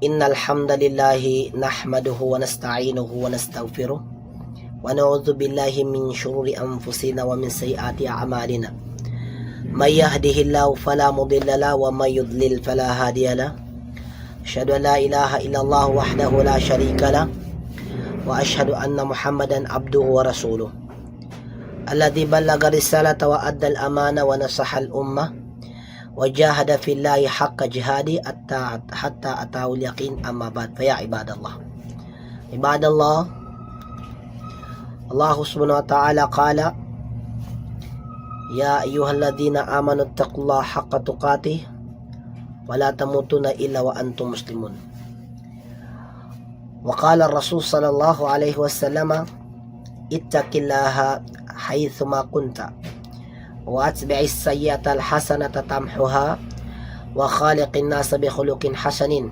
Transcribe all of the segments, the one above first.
Innal hamdalillah nahmaduhu wa nasta'inuhu wa nastaghfiruh wa na'udzu billahi min shururi anfusina wa min sayyiati a'malina. May yahdihillahu fala mudilla lahu wa may yudlil fala hadiya lahu. Asyhadu an la ilaha illallah wahdahu la syarika lahu wa asyhadu anna Muhammadan abduhu wa rasuluh. Alladzi ballaga risalata wa adda al-amana wa nasaha al-ummah wa jahada fillahi haqqa jihadi hatta atahu al-yaqin. Amma ba'd, fa ya ibadallah, Allah subhanahu wa ta'ala qala ya ayyuhalladhina amanu taqullaha haqqa tuqatih wa la tamutunna illa wa antum muslimun. Wa qala ar-rasul sallallahu alaihi wasallam ittaqillaha haythuma kunta wa atbi'is sayyi'ata al-hasanata tamhuha wa khaliqin nasa bi khuluqin hasanin,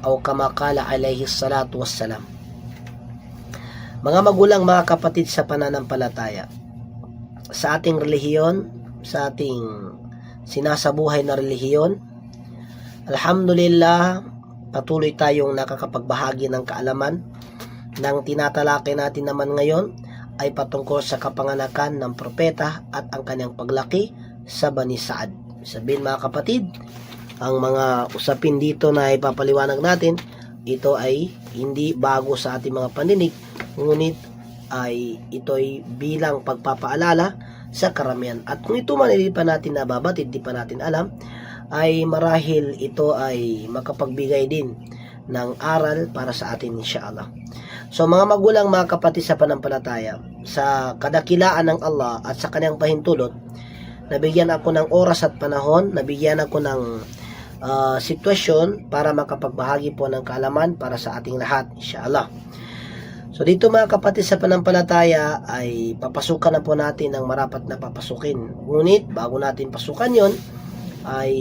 aw kama qala alayhi salatu wassalam. Mga magulang, mga kapatid sa pananampalataya, sa ating relihiyon, sa ating sinasabuhay na relihiyon, alhamdulillah, patuloy tayong nakakapagbahagi ng kaalaman. Nang tinatalakay natin naman ngayon ay patungkol sa kapanganakan ng propeta at ang kanyang paglaki sa Bani Saad. Sabihin mga kapatid, ang mga usapin dito na ipapaliwanag natin, ito ay hindi bago sa ating mga pandinig, ngunit ay ito'y bilang pagpapaalala sa karamihan. At kung ito man hindi pa natin nababatid, hindi pa natin alam, ay marahil ito ay makapagbigay din ng aral para sa atin insyaAllah. So mga magulang, mga kapatid sa panampalataya, sa kadakilaan ng Allah at sa kanyang pahintulot, nabigyan ako ng oras at panahon, nabigyan ako ng sitwasyon para makapagbahagi po ng kaalaman para sa ating lahat insyaAllah. So dito mga kapatid sa panampalataya ay papasukan na po natin ang marapat na papasukin. Ngunit bago natin pasukan yon ay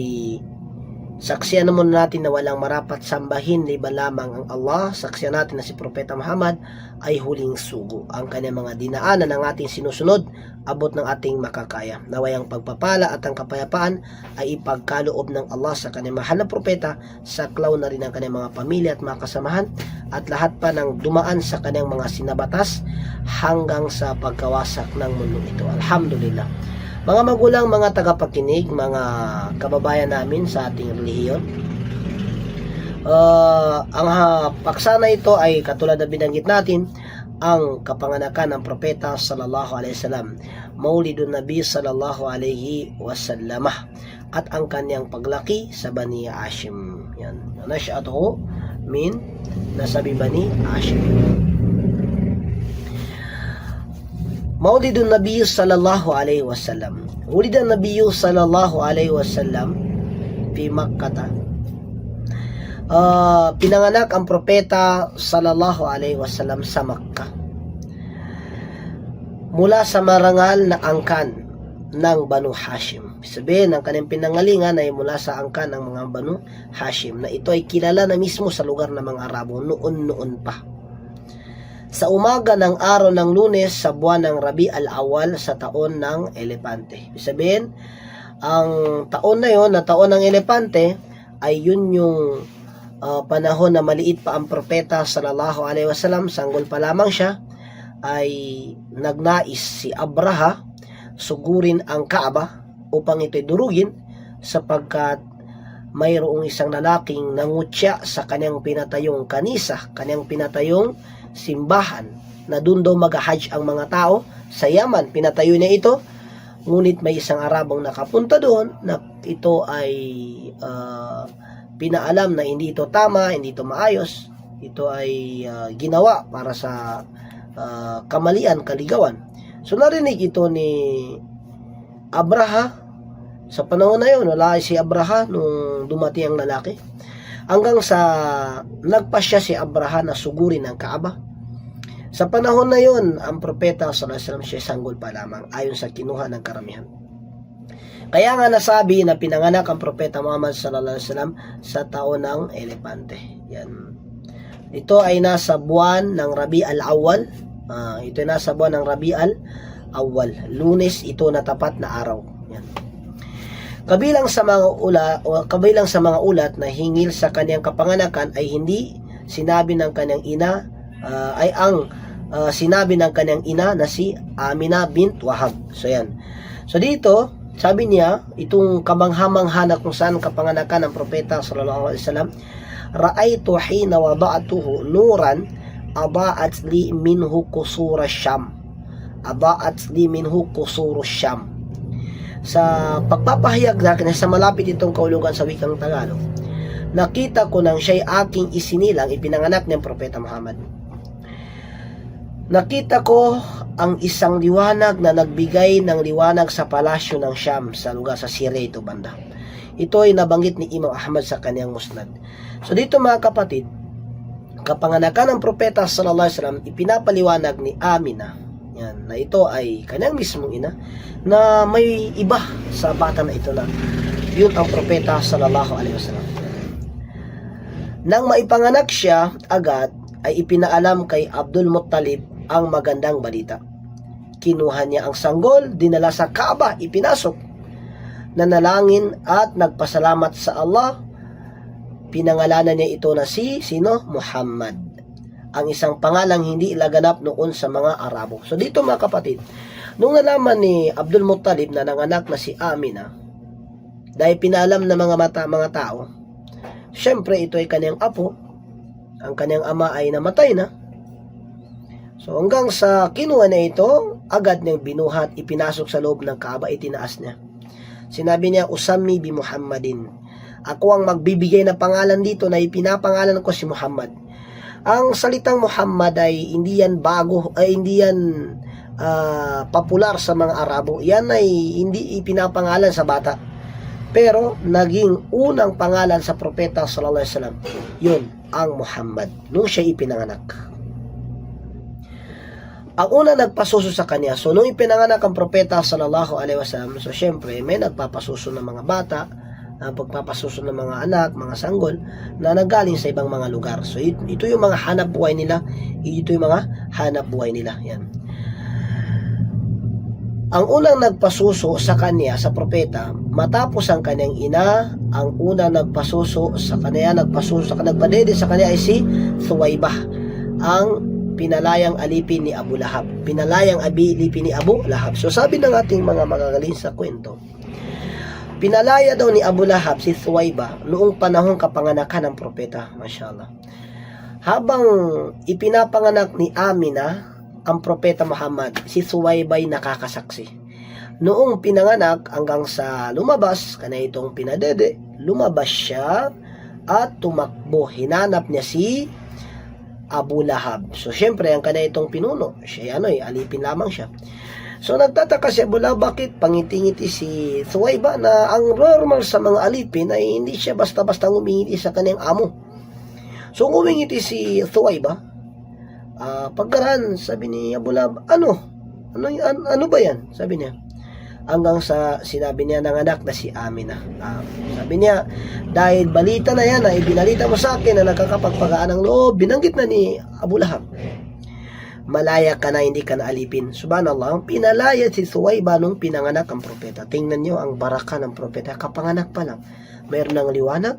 saksiyan naman natin na walang marapat sambahin liban lamang ang Allah. Saksiyan natin na si Propeta Muhammad ay huling sugo. Ang kanyang mga dinaanan ng ating sinusunod, abot ng ating makakaya. Naway ang pagpapala at ang kapayapaan ay ipagkaloob ng Allah sa kanyang mahal na propeta, saklaw na rin ang kanyang mga pamilya at mga kasamahan, at lahat pa ng dumaan sa kanyang mga sinabatas hanggang sa pagkawasak ng mundo ito. Alhamdulillah. Mga magulang, mga tagapakinig, mga kababayan namin sa ating relihiyon, ang paksa na ito ay katulad na binanggit natin, ang kapanganakan ng propeta sallallahu alaihi wasallam, Maulidun Nabi sallallahu alaihi wasallam, at ang kanyang paglaki sa Bani Hashim. Yan. Nash'atuhu min nasabi Bani Hashim. Maulidun Nabi sallallahu alaihi wasallam. Ulidan Nabi sallallahu alaihi wasallam fi Makkah. Pinanganak ang propeta sallallahu alaihi wasallam sa Makkah, mula sa marangal na angkan ng Banu Hashim. Sabihin, ang kanyang pinangalingan ay mula sa angkan ng mga Banu Hashim, na ito ay kilala na mismo sa lugar ng mga Arabo noon pa. Sa umaga ng araw ng Lunes sa buwan ng Rabi al-Awwal sa taon ng elepante. Sabihin, ang taon na yon, na taon ng elepante, ay yun yung panahon na maliit pa ang propeta sallallahu alaihi wasallam. Sanggol pa lamang siya, ay nagnais si Abraha sugurin ang Kaaba upang ito'y durugin, sapagkat mayroong isang lalaking nangutya sa kanyang pinatayong kanisa, kanyang pinatayong simbahan, na doon daw mag-hajj ang mga tao sa Yaman. Pinatayo niya ito, ngunit may isang Arabong nakapunta doon na ito ay pinaalam na hindi ito tama, hindi ito maayos, ito ay ginawa para sa kamalian, kaligawan. So narinig ito ni Abraha. Sa panahon na yun, wala si Abraha nung dumating ang lalaki, hanggang sa nagpasya si Abraha na sugurin ang Kaaba. Sa panahon na yun, ang propeta sallallahu alaihi wasallam siya sanggol pa lamang, ayon sa kinuha ng karamihan. Kaya nga nasabi na pinanganak ang propeta Muhammad sallallahu alaihi wasallam sa taon ng elepante. Yan. Ito ay nasa buwan ng Rabi al-Awwal. Ito ay nasa buwan ng Rabi al-Awwal. Lunes ito na tapat na araw. Yan. Kabilang sa mga ulat na hingil sa kanyang kapanganakan ay hindi sinabi ng kanyang ina sinabi ng kanyang ina na si Amina bint Wahab. So yan. So dito, sabi niya, itong kamangha-mangha na kung saan kapanganakan ng propeta sallallahu alaihi wasallam, ra'aytu hina wada'tuhu nuran adaat li minhu kusura Syam. Adaat li minhu kusura Syam. Sa pagpapahayag na sa malapit itong kaulugan sa wikang Tagalog, nakita ko nang siya'y aking isinilang, ipinanganak ng propeta Muhammad. Nakita ko ang isang liwanag na nagbigay ng liwanag sa palasyo ng Syam, sa lugar sa Syria ito banda. Ito ay nabanggit ni Imam Ahmad sa kanyang musnad. So dito mga kapatid, kapanganakan ng propeta sallallahu alaihi wasallam ipinapaliwanag ni Amina, yan, na ito ay kanyang mismong ina, na may iba sa bata na ito na yun ang propeta sallallahu alaihi wasallam. Nang maipanganak siya, agad ay ipinaalam kay Abdul Muttalib ang magandang balita. Kinuha niya ang sanggol, dinala sa Kaaba, ipinasok, nanalangin at nagpasalamat sa Allah. Pinangalanan niya ito na sino? Muhammad. Ang isang pangalang hindi ilaganap noon sa mga Arabo. So dito mga kapatid, nung nalaman ni Abdul Muttalib na nanganak na si Amina, dahil pinaalam ng mga tao, syempre ito ay kanyang apo, ang kanyang ama ay namatay na. So hanggang sa kinuha na ito, agad niyang binuhat, ipinasok sa loob ng Kaaba, itinaas niya. Sinabi niya, Usami bi Muhammadin. Ako ang magbibigay na pangalan dito na ipinapangalan ko si Muhammad. Ang salitang Muhammad ay hindi yan bago, ay hindi yan popular sa mga Arabo. Yan ay hindi ipinapangalan sa bata. Pero naging unang pangalan sa propeta sallallahu alaihi wasallam, yun ang Muhammad nung siya ipinanganak. Ang una nagpasuso sa kanya, so nung ipinanganak ang propeta sallallahu alaihi wasallam, so syempre may nagpapasuso ng mga bata, pagpapasuso ng mga anak, mga sanggol na nanggaling sa ibang mga lugar. So ito yung mga hanap buhay nila, yan. Ang unang nagpasuso sa kanya, sa propeta, matapos ang kanyang ina, ang unang nagpasuso sa kanya, nagpadede sa kanya ay si Thuwaybah, ang pinalayang alipin ni Abu Lahab. Pinalayang alipin ni Abu Lahab. So sabi ng ating mga magagaling sa kwento, pinalaya daw ni Abu Lahab si Thuwaybah noong panahong kapanganakan ng propeta. Mashallah. Habang ipinapanganak ni Amina ang propeta Muhammad, si Thuwaybah ay nakakasaksi. Noong pinanganak hanggang sa lumabas, kanay itong pinadede, lumabas siya at tumakbo. Hinanap niya si Abu Lahab. So syempre ang kanay itong pinuno, siya alipin lamang siya. So nagtataka si Abu Lahab, bakit pangiti-ngiti si Thuwaybah na ang normal sa mga alipin ay hindi siya basta-basta ngumingiti sa kanyang amo. So ngumingiti si Thuwaybah, pagkaraan sabi ni Abu Lahab, ano ba yan? Sabi niya. Hanggang sa sinabi niya ng anak na si Amina. Sabi niya, dahil balita na yan, na ibinalita mo sa akin na nakakapagpagaan ng loob, binanggit na ni Abu Lahab, malaya ka na, hindi ka na alipin. Subhanallah, ang pinalaya si Thuwaybah nung pinanganak ang propeta. Tingnan niyo ang baraka ng propeta, kapanganak pa lang, mayroon ng liwanag,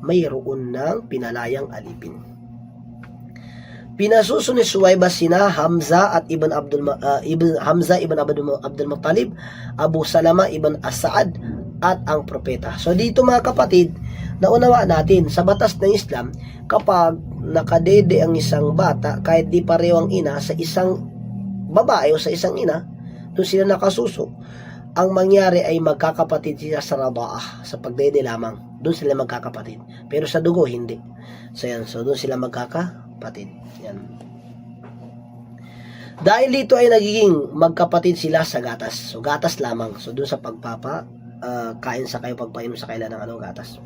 mayroon ng pinalayang alipin. Pinasuso ni Thuwaybah sina Hamza at ibn Abdul Muttalib, Abu Salama ibn As'ad at ang propeta. So dito mga kapatid, naunawaan natin sa batas ng Islam, kapag nakadede ang isang bata, kahit di pareho ang ina, sa isang babae o sa isang ina, doon sila nakasuso, ang mangyari ay magkakapatid sila sa rabaah, sa pagdede lamang. Doon sila magkakapatid. Pero sa dugo, hindi. So yan, so doon sila magkakapatid. Yan. Dahil dito ay nagiging magkapatid sila sa gatas. So gatas lamang. So doon sa kain sa kayo, pagpainom sa kailan ng gatas.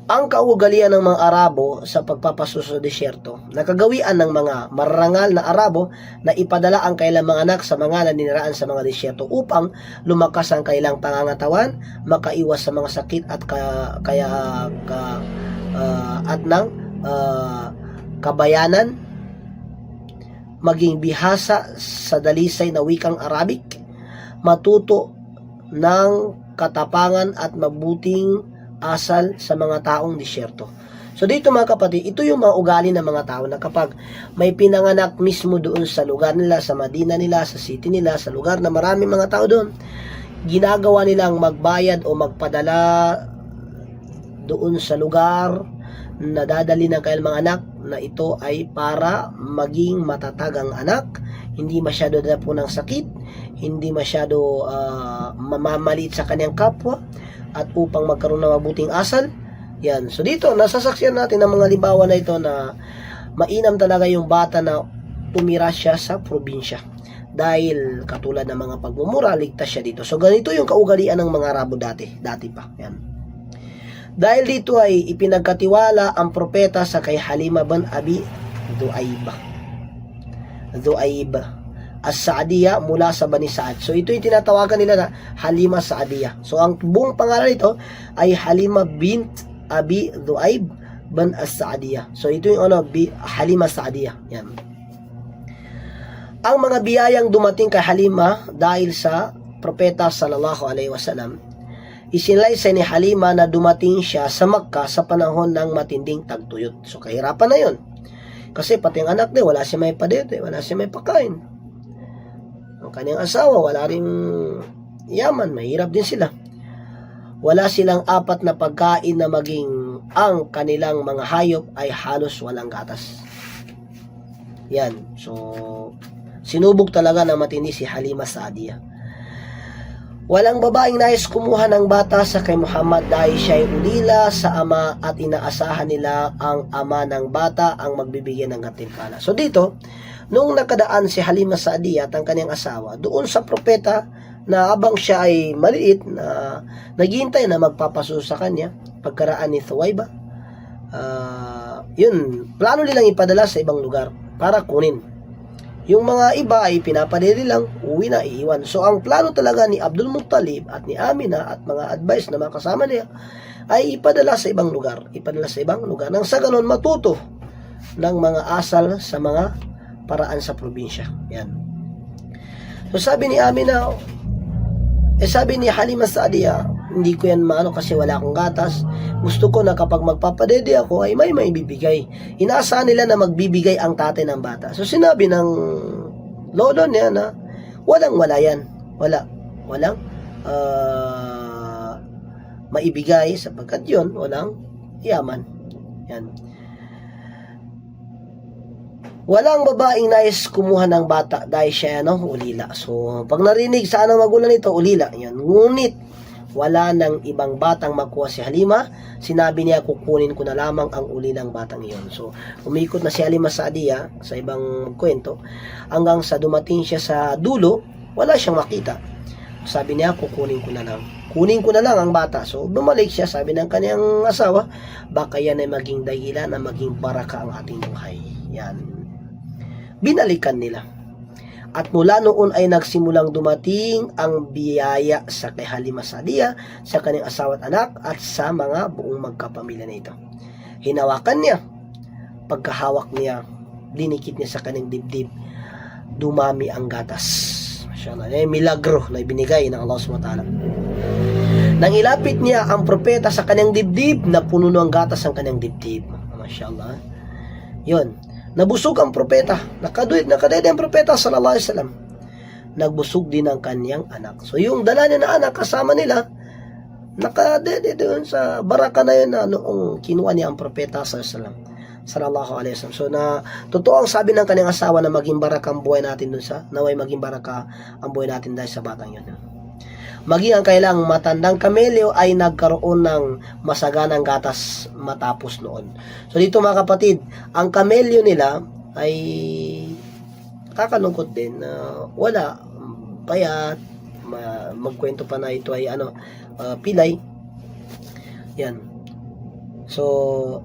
Ang kaugalian ng mga Arabo sa pagpapasuso sa desyerto, nakagawian ng mga marangal na Arabo na ipadala ang kailang mga anak sa mga naniniraan sa mga desyerto upang lumakas ang kailang pangangatawan, makaiwas sa mga sakit at kabayanan, maging bihasa sa dalisay na wikang Arabic, matuto ng katapangan at mabuting asal sa mga taong disyerto. So dito mga kapatid, ito yung mga ugali ng mga tao na kapag may pinanganak mismo doon sa lugar nila, sa Madina nila, sa city nila, sa lugar na maraming mga tao doon, ginagawa nilang magbayad o magpadala doon sa lugar na dadali ng kanilang mga anak na ito ay para maging matatag ang anak, hindi masyado po ng sakit, hindi masyado mamamalit sa kanyang kapwa, at upang magkaroon ng mabuting asal. Yan. So dito, nasasaksiyan natin ang mga libawan na ito na mainam talaga yung bata na tumira siya sa probinsya. Dahil katulad ng mga pagmumura, ligtas siya dito. So ganito yung kaugalian ng mga Arabo dati pa. Yan. Dahil dito ay ipinagkatiwala ang propeta sa kay Halima bin Abi Dhu'ayb as-Saadiya mula sa Bani Saad. So ito yung tinatawagan nila na Halima Saadiya. So ang buong pangalan nito ay Halima bint Abi Dhu'ayb bin as-Saadiya. So ito yung Halima Saadiya. Yan. Ang mga biyayang dumating kay Halima dahil sa propeta sallallahu alaihi wasallam, isinalaysay ni Halima na dumating siya sa Makkah sa panahon ng matinding tagtuyot. So kahirapan na yun. Kasi pati ang anak niya, wala siya may padete, wala siya may pakain. Ang kanyang asawa, wala rin yaman, mahirap din sila. Wala silang apat na pagkain na maging ang kanilang mga hayop ay halos walang gatas. Yan. So, sinubok talaga na matindi si Halima Saadiya. Walang babaeng nais kumuha ng bata sa kay Muhammad dahil siya ay ulila sa ama at inaasahan nila ang ama ng bata ang magbibigay ng gantimpala. So dito, nung nakadaan si Halima Saadiya at ang kanyang asawa doon sa propeta na abang siya ay maliit na naghihintay na magpapaso sa kanya pagkaraan ni Thuwayba, yun, plano nilang ipadala sa ibang lugar para kunin. Yung mga iba ay pinapadali lang, uwi na, iiwan. So ang plano talaga ni Abdul Muttalib at ni Amina at mga advice na mga kasama niya ay ipadala sa ibang lugar. Nang sa ganon matuto ng mga asal sa mga paraan sa probinsya. Yan. So sabi ni Amina, sabi ni Halima Saadiya, hindi ko yan maano kasi wala akong gatas. Gusto ko na kapag magpapadede ako ay may maibibigay. Inaasahan nila na magbibigay ang tatay ng bata. So sinabi ng lolo niya na walang-wala yan. Walang maibigay sapagkat yun, walang yaman. Yan. Walang babaeng nais kumuha ng bata dahil siya ulila. So pag narinig sa anong magulang nito, ulila. Yan. Ngunit wala nang ibang batang makuha si Halima. Sinabi niya, kukunin ko na lamang ang ulilang batang iyon. So, umikot na si Halima Saadiya sa ibang kwento hanggang sa dumating siya sa dulo, wala siyang makita. Sabi niya, kukunin ko na lang. Kunin ko na lang ang bata. So, bumalik siya, sabi ng kanyang asawa, baka yan ay maging dahilan na maging baraka ang ating buhay. Yan. Binalikan nila. At mula noon ay nagsimulang dumating ang biyaya sa kay Halima Saadiya, sa kanyang asawa at anak, at sa mga buong magkapamilya na ito. Hinawakan niya. Pagkahawak niya, dinikit niya sa kanyang dibdib. Dumami ang gatas. Masyaallah. Milagro na ibinigay ng Allah SWT. Nang ilapit niya ang propeta sa kanyang dibdib, napuno ang gatas ang kanyang dibdib. Masyaallah. Yun. Nabusog ang propeta. Nakadede ang propeta sallallahu alaihi wasallam. Nagbusog din ang kanyang anak. So yung dala niya na anak kasama nila, nakadede doon sa baraka na yun na noong kinuha niya ang propeta sallallahu alaihi wasallam. So na totoo ang sabi ng kanyang asawa na maging baraka ang buhay natin doon sa naway maging baraka ang buhay natin dahil sa batang yun. Maging ang kailang matandang kamelyo ay nagkaroon ng masaganang gatas matapos noon. So dito mga kapatid, ang kamelyo nila ay kakalungkot din. Wala, payat, magkwento pa na ito ay pilay. Yan. So,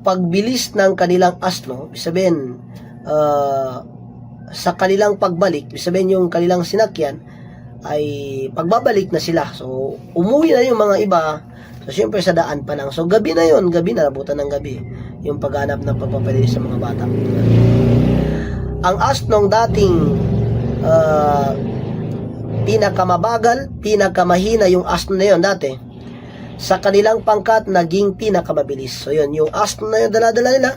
pagbilis ng kanilang asno, sabihin, sa kanilang pagbalik, sabihin yung kanilang sinakyan, ay pagbabalik na sila. So, umuwi na yung mga iba. So, syempre sa daan pa lang. So, gabi na yun. Gabi na, nabutan ng gabi. Yung paghanap ng pagpapadali sa mga bata. Ang asnong dating Pinakamabagal, pinakamahina yung asno na yun dati. Sa kanilang pangkat, naging pinakamabilis. So yun, yung asno na yun, dala-dala nila,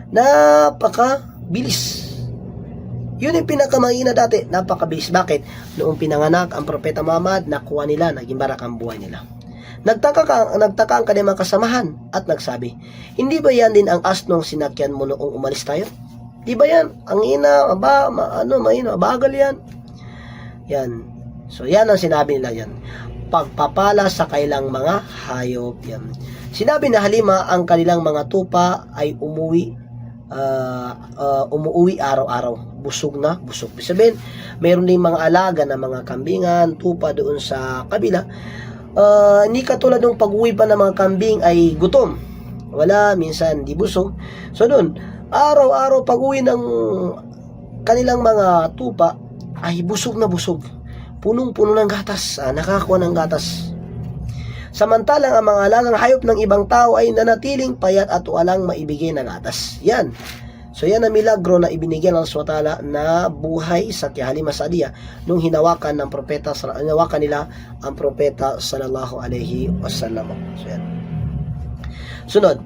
napakabilis. Yun yung pinakamahina dati, napakabilis. Bakit? Noong pinanganak ang Propeta Muhammad, nakuha nila, naging barak ang buhay nila. Nagtaka ang kanyang mga kasamahan at nagsabi, hindi ba yan din ang asnong sinakyan mo noong umalis tayo? Di ba yan? Ang ina, mahina, bagal yan. Yan. So yan ang sinabi nila yan. Pagpapala sa kailang mga hayop. Yan. Sinabi na Halima ang kanilang mga tupa ay umuwi araw-araw. Busog na, busog. Sabihin, mayroon din mga alaga na mga kambingan, tupa doon sa kabila. Hindi katulad ng pag-uwi pa ng mga kambing ay gutom. Wala, minsan di busog. So doon, araw-araw pag-uwi ng kanilang mga tupa ay busog na busog. Punong-puno ng gatas, nakakuha ng gatas. Samantalang ang mga alagang hayop ng ibang tao ay nanatiling payat at walang maibigay na gatas. Yan. So yan ang milagro na ibinigyan ng SWT na buhay sa kay Halima Sa'diyah nung hinawakan nila ang propeta sallallahu alaihi wasallam. So yan. Sunod.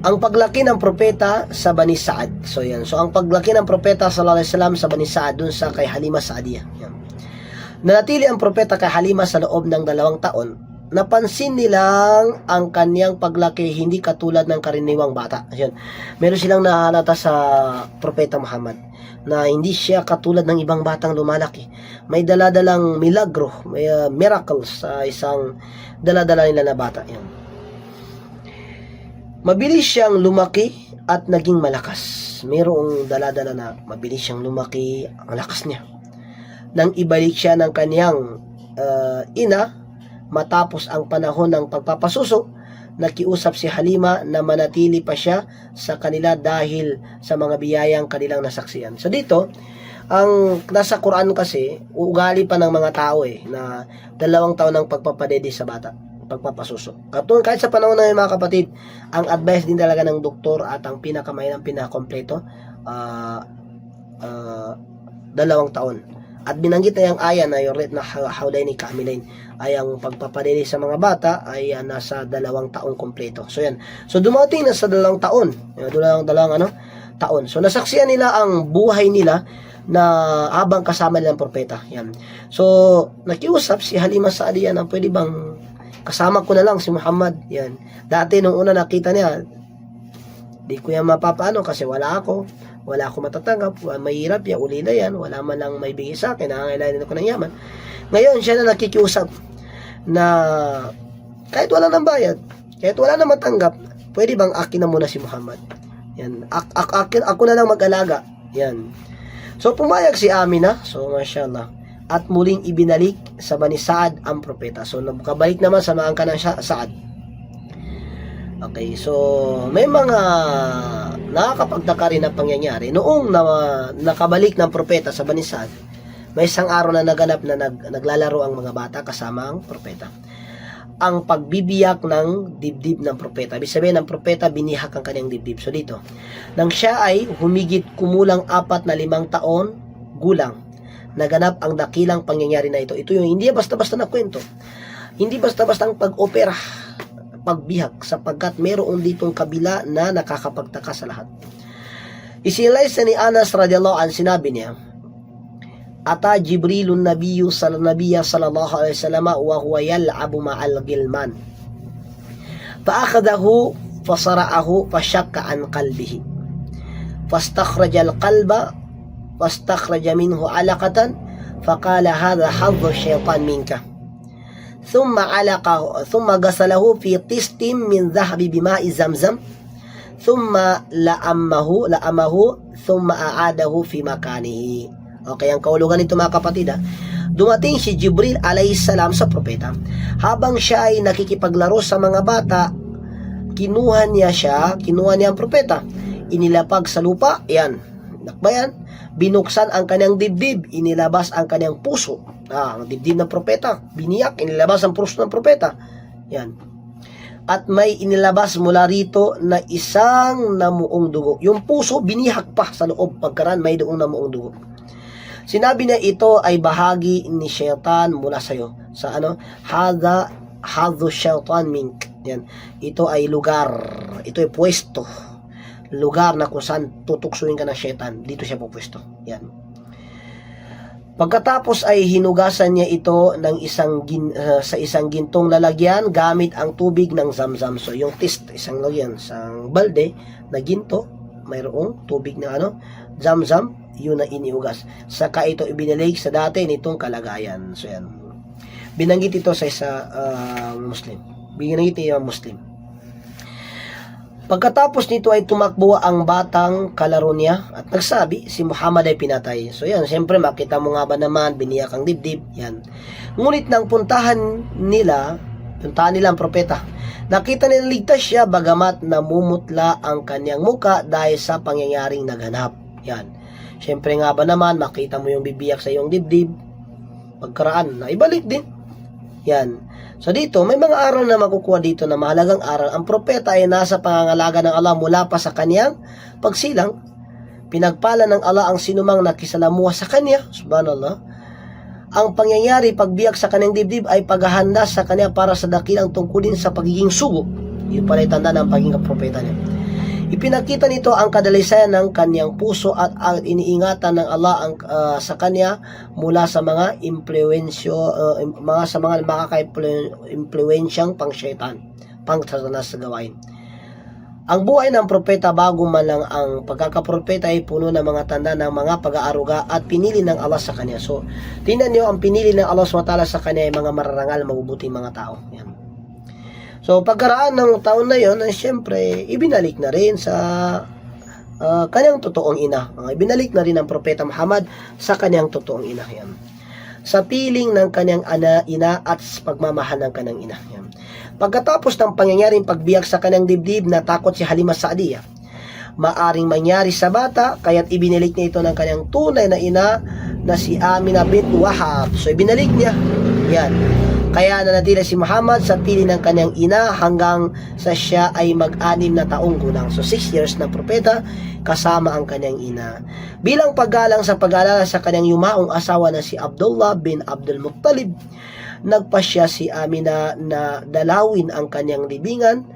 Ang paglaki ng propeta sa Bani Sa'ad. So yan. So ang paglaki ng propeta sallallahu alaihi wasallam sa Bani Sa'ad dun sa kay Halima Sa'diyah. Yan. Nanatili ang propeta kay Halima sa loob ng 2 taon. Napansin nilang ang kanyang paglaki hindi katulad ng karaniwang bata. Ayun. Meron silang nahalata sa Propeta Muhammad na hindi siya katulad ng ibang batang lumalaki. May daladalang milagro, may miracles sa isang daladala nila na bata. Ayun. Mabilis siyang lumaki at naging malakas. Mayroong daladala na mabilis siyang lumaki, ang lakas niya. Nang ibalik siya ng kanyang ina, matapos ang panahon ng pagpapasuso, nakiusap si Halima na manatili pa siya sa kanila dahil sa mga biyayang kanilang nasaksiyan. So dito, ang nasa Quran kasi, ugali pa ng mga tao na 2 taon ng pagpapadede sa bata, pagpapasuso. Kahit sa panahon na yun, mga kapatid, ang advice din talaga ng doktor at ang pinakamahinang pinakakompleto, 2 taon. At binanggit na yung aya na yung na hawlaini kamilain ay ang pagpapadede sa mga bata ay nasa 2 taong kompleto. So yan. So dumating na sa 2 taon. Dalawang taon. So nasaksiyan nila ang buhay nila na habang kasama nilang propeta. Yan. So nakiusap si Halima Sa'diyah na pwede bang kasama ko na lang si Muhammad. Yan. Dati nung una nakita niya, di ko yan mapapaano kasi wala ako matatanggap, mahirap yan, ulila yan, wala man lang may bigay sa akin, nangangailangan ako ng yaman. Ngayon, siya na nakikiusap na kahit wala nang bayad, kahit wala nang matanggap, pwede bang akin na muna si Muhammad? Yan, ako na lang mag-alaga. Yan. So, pumayag si Amina, so mashallah, at muling ibinalik sa Bani Sa'ad ang propeta. So, kabalik naman sa mga angka ng Sa'ad. Okay, so may mga nakakapagtaka rin na pangyayari. Noong nakabalik ng propeta sa Bani Sa'ad, may isang araw na naganap na naglalaro ang mga bata kasama ang propeta. Ang pagbibiyak ng dibdib ng propeta. Ibig sabihin ng propeta, binihak ang kanyang dibdib. So dito, nang siya ay humigit kumulang 4 na 5 taon gulang, naganap ang dakilang pangyayari na ito. Ito yung hindi basta-basta na kwento. Hindi basta-basta ang pag-opera, pagbihak, sapagkat mayroon ditong kabila na nakakapagtaka sa lahat. Isinilay sa ni Anas radiyallahu anhu, sinabi niya, Ata Jibrilun Nabiyyu sallallahu alaihi wasallam wa huwa yal'abu ma'al gilman. Fa'akhadahu fasara'ahu fashakka an qalbihi. Fastakhraja al-qalba fastakhraja minhu 'alaqatan faqala hadha hadhu syaitan minka. ثم علقه ثم غسله في طست من ذهب بماء زمزم ثم لأمه ثم أعاده في مكانه. Okay, ang kaulugan nito mga kapatid, dumating si Jibril alayhisalam sa propeta. Habang siya ay nakikipaglaro sa mga bata, kinuha niya ang propeta, inilapag sa lupa, yan, nakbayan, binuksan ang kanyang dibdib, inilabas ang kanyang puso. Ang dibdib ng propeta, biniyak, inilabas ang puso ng propeta. Yan. At may inilabas mula rito na isang namuong dugo. Yung puso, binihak pa sa loob, pagkaraan may doong namuong dugo. Sinabi niya ito ay bahagi ni syaitan mula sa iyo. Sa ano? Hadhu syaitan mink. Yan. Ito ay lugar. Ito ay pwesto. Lugar na kung saan tutuksuin ka ng syaitan. Dito siya pupwesto. Yan. Pagkatapos ay hinugasan niya ito ng sa isang gintong lalagyan gamit ang tubig ng Zamzam. So yung tist, isang lagyan, isang balde na ginto, mayroong tubig na Zamzam, yun na iniugas. Saka ito ibinilig sa dati nitong kalagayan. So yan. Binanggit ito sa isa Muslim. Binanggit niya Muslim. Pagkatapos nito ay tumakbo ang batang kalaro niya at nagsabi, si Muhammad ay pinatay. So yan, siyempre makita mo nga ba naman, biniyak ang dibdib. Yan. Ngunit nang puntahan nila ang propeta, nakita nila ligtas siya bagamat namumutla ang kanyang muka dahil sa pangyayaring naganap. Yan. Siyempre nga ba naman, makita mo yung bibiyak sa iyong dibdib, pagkaraan na ibalik din. Yan. So dito, may mga aral na makukuha dito na mahalagang aral. Ang propeta ay nasa pangangalaga ng Allah mula pa sa kanyang pagsilang. Pinagpala ng Allah ang sinumang nakisalamuha sa kanya. Subhanallah. Ang pangyayari pagbiyak sa kanyang dibdib ay paghahanda sa kanya para sa dakilang tungkulin sa pagiging sugo. Yun pala tanda ng pagiging propeta niya. Ipinakita nito ang kadalisayan ng kanyang puso at iniingatan ng Allah sa kanya mula sa mga mga makaka-impluensyang pang-syaitan, pang-satanas sa gawain. Ang buhay ng propeta bago man lang ang pagkakapropeta ay puno ng mga tanda ng mga pag-aaruga at pinili ng Allah sa kanya. So, tingnan niyo, ang pinili ng Allah SWT sa kanya ay mga mararangal, mabubuting mga tao. Yan. So, pagkaraan ng taon na yon, ay siyempre, ibinalik na rin sa kanyang totoong ina. Ibinalik na rin ng propeta Muhammad sa kanyang totoong ina. Yan. Sa piling ng kanyang ina at pagmamahal ng kanyang ina. Yan. Pagkatapos ng pangyayaring pagbiyak sa kanyang dibdib, natakot si Halima Sa'diyah. Maaring mangyari sa bata, kaya't ibinilik niya ito ng kanyang tunay na ina na si Amina bint Wahab. So, ibinalik niya. Yan. Kaya nanatili si Muhammad sa piling ng kanyang ina hanggang sa siya ay mag-6 na taong gulang. So 6 years na propeta kasama ang kanyang ina. Bilang paggalang sa pag-aalala sa kanyang yumaong asawa na si Abdullah bin Abdul Muttalib, nagpasya si Amina na dalawin ang kanyang libingan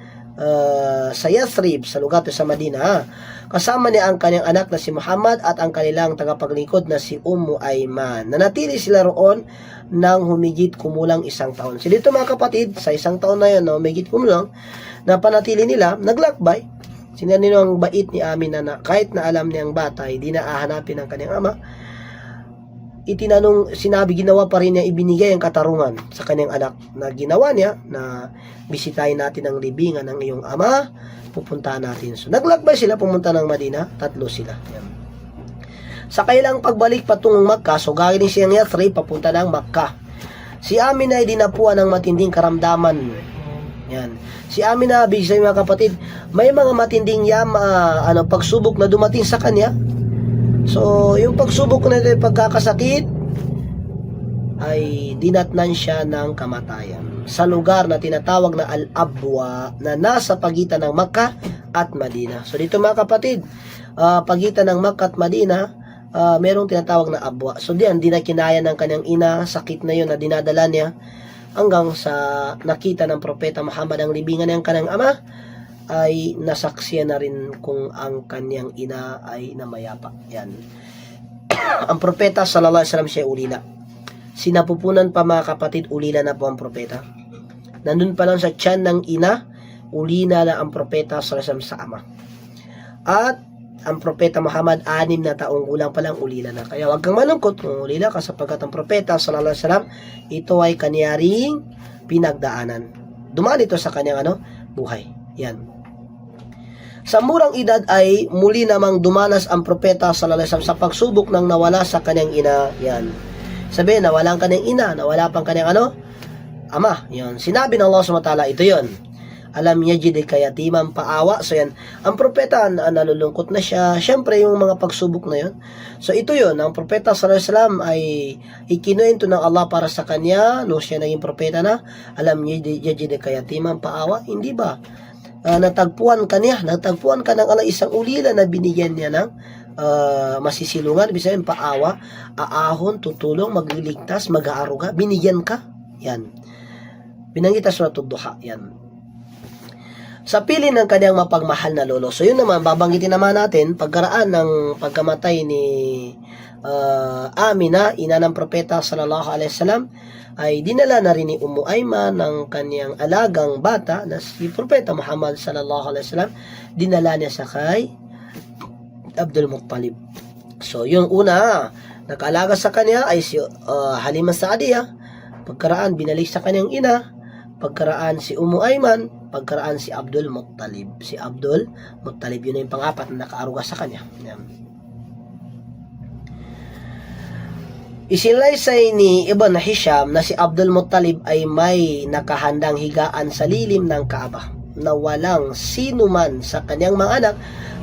sa Yathrib, sa lugar to sa Madina. Kasama niya ang kanyang anak na si Muhammad at ang kanilang tagapaglingkod na si Ummu Ayman. Nanatili sila roon ng humigit kumulang 1 taon. So dito mga kapatid, sa 1 taon na yun, humigit kumulang, na panatili nila, naglakbay. Sinanino ang bait ni Amina na kahit na alam niyang bata, hindi na ahanapin ng kanyang ama, ginawa pa rin niya, ibinigay ang katarungan sa kanyang anak na ginawa niya na bisitahin natin ang libingan ng iyong ama, pupuntahan natin. So, naglakbay sila, pumunta ng Madina, 3 sila. Yan. Sa kailang pagbalik patungong Makkah, so galing siyang Yathrib, papunta ng Makkah. Si Amina ay dinapuan ng matinding karamdaman. Yan. Si Amina, bisa mga kapatid, may mga matinding pagsubok na dumating sa kanya. So, yung pagsubok na ito, pagkakasakit, ay dinatnan siya ng kamatayan sa lugar na tinatawag na Al-Abwa na nasa pagitan ng Makkah at Madina. So, dito mga kapatid, pagitan ng Makkah at Madina, merong tinatawag na Abwa. So, diyan, di na kinaya ng kanyang ina, sakit na yun na dinadala niya, hanggang sa nakita ng propeta Muhammad ang libingan ng kanyang ama, ay nasaksiyan na rin kung ang kanyang ina ay namayapa. Yan. Ang propeta sallallahu alaihi wasallam siya ulila. Sinapupunan pa mga kapatid, ulila na po ang propeta. Nandun pa lang sa tiyan ng ina, ulila na ang propeta sallallahu alaihi wasallam sa ama. At ang propeta Muhammad 6 na taong gulang pa lang, ulila na. Kaya huwag kang malungkot kung ulila ka, sapagkat ang propeta sallallahu alaihi wasallam, ito ay kanyaring pinagdaanan. Dumaan ito sa kanyang buhay. Yan. Sa murang edad ay muli namang dumanas ang propeta sallallahu alaihi wasallam sa pagsubok ng nawala sa kanyang ina. Yan. Sabihin, nawala ang kanyang ina, nawala pang kanyang ama. Yan. Sinabi ng Allah subhanahu wa ta'ala, ito yon. Alam niya jide kaya timang paawa. So yan, ang propeta nalulungkot na siya. Siyempre yung mga pagsubok na yon. So ito yon, ang propeta sallallahu alaihi wasallam ay ikinuwento ng Allah para sa kanya nung siya naging propeta na. Alam niya jide kaya timang paawa. Hindi ba? Natagpuan ka ng Allah isang ulila na binigyan niya ng masisilungan, ibig sabihin paawa, aahon, tutulong, magliligtas, mag-aaruga, binigyan ka. Yan. Binanggit sa Surat Ad-Duha. Yan. Sa pili ng kanyang mapagmahal na lolo. So yun naman, babanggitin naman natin, pagkaraan ng pagkamatay ni Amina, ina ng propeta sallallahu alaihi wasallam, ay dinala na rin ni Ummu Ayman ng kanyang alagang bata na si propeta Muhammad sallallahu alaihi wasallam, dinala niya sa kay Abdul Muttalib. So yung una, nakaalaga sa kanya ay si Halimah Saadiyah, pagkaraan binalik sa kanyang ina, pagkaraan si Ummu Ayman, pagkaraan si Abdul Muttalib. Si Abdul Muttalib, yun yung pang-apat na nakaaruga sa kanya. Yan. Isinaysay ni Ibn Hisham na si Abdul Muttalib ay may nakahandang higaan sa lilim ng Kaaba na walang sino man sa kanyang mga anak